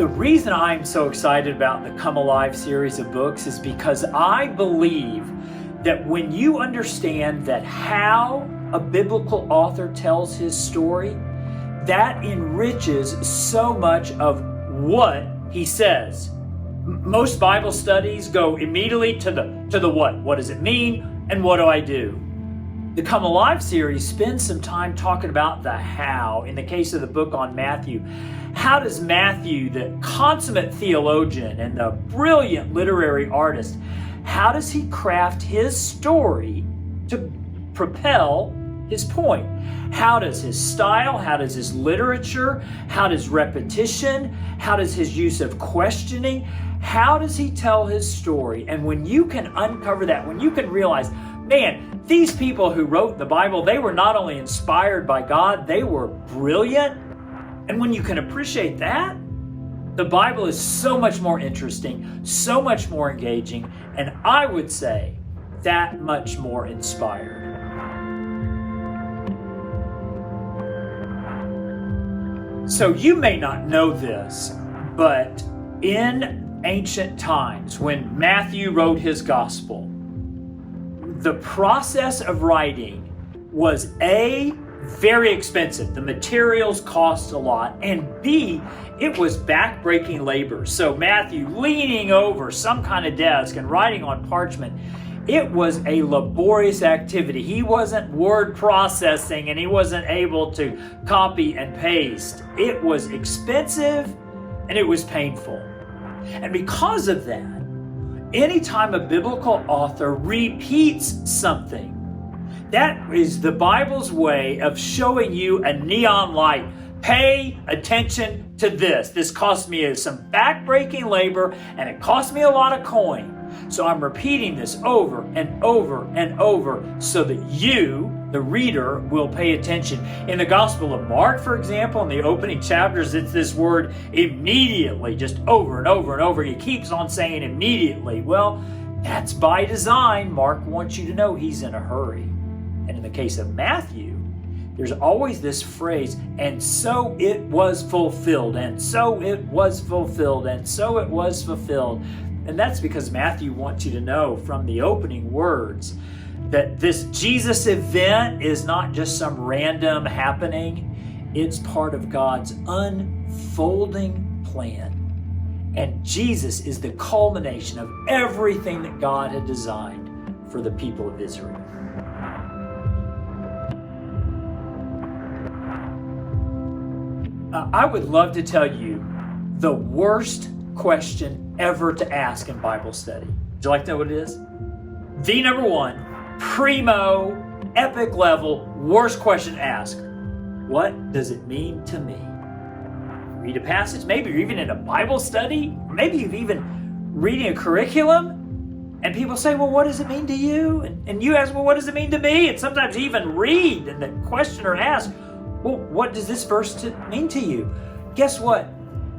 The reason I'm so excited about the Come Alive series of books is because I believe that when you understand that how a biblical author tells his story, that enriches so much of what he says. Most Bible studies go immediately to the what. What does it mean and what do I do? The Come Alive series spends some time talking about the how. In the case of the book on Matthew, how does Matthew, the consummate theologian and the brilliant literary artist, how does he craft his story to propel his point? How does his style, how does his literature, how does repetition, how does his use of questioning, how does he tell his story? And when you can uncover that, when you can realize, man, these people who wrote the Bible, they were not only inspired by God, they were brilliant. And when you can appreciate that, the Bible is so much more interesting, so much more engaging, and I would say that much more inspired. So you may not know this, but in ancient times, when Matthew wrote his gospel, the process of writing was A, very expensive. The materials cost a lot. And B, it was back-breaking labor. So Matthew leaning over some kind of desk and writing on parchment, it was a laborious activity. He wasn't word processing and he wasn't able to copy and paste. It was expensive and it was painful. And because of that, anytime a biblical author repeats something, that is the Bible's way of showing you a neon light. Pay attention to this. This cost me some back-breaking labor and it cost me a lot of coin. So I'm repeating this over and over and over so that you, the reader, will pay attention. In the Gospel of Mark, for example, in the opening chapters, it's this word immediately, just over and over and over. He keeps on saying immediately. Well, that's by design. Mark wants you to know he's in a hurry. And in the case of Matthew, there's always this phrase, and so it was fulfilled, and so it was fulfilled, and so it was fulfilled. And that's because Matthew wants you to know from the opening words that this Jesus event is not just some random happening. It's part of God's unfolding plan. And Jesus is the culmination of everything that God had designed for the people of Israel. I would love to tell you the worst question ever to ask in Bible study. Would you like to know what it is? The number one, primo, epic level, worst question to ask. What does it mean to me? Read a passage, maybe you're even in a Bible study, maybe you've even reading a curriculum, and people say, well, what does it mean to you? And you ask, well, what does it mean to me? And sometimes you even read, and the questioner asks, well, what does this verse mean to you? Guess what?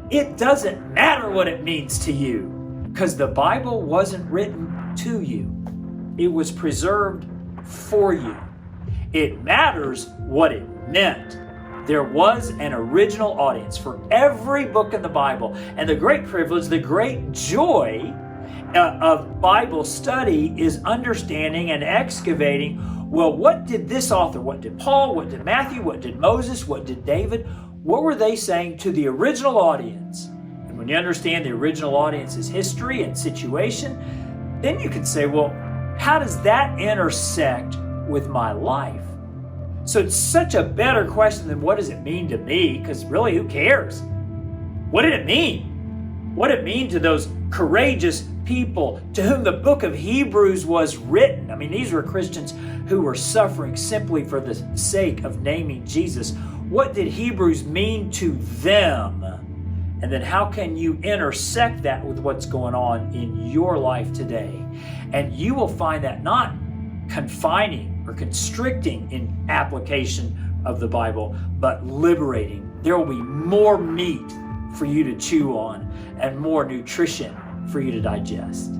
It doesn't matter what it means to you, because the Bible wasn't written to you. It was preserved for you. It matters what it meant. There was an original audience for every book in the Bible, and the great privilege, the great joy of Bible study is understanding and excavating, well, what did this author, what did Paul, what did Matthew, what did Moses, what did David, what were they saying to the original audience? And when you understand the original audience's history and situation, then you can say, well, how does that intersect with my life? So it's such a better question than what does it mean to me? Because really, who cares? What did it mean? What did it mean to those courageous people to whom the book of Hebrews was written? I mean, these were Christians who were suffering simply for the sake of naming Jesus. What did Hebrews mean to them? And then how can you intersect that with what's going on in your life today? And you will find that not confining or constricting in application of the Bible, but liberating. There will be more meat for you to chew on and more nutrition for you to digest.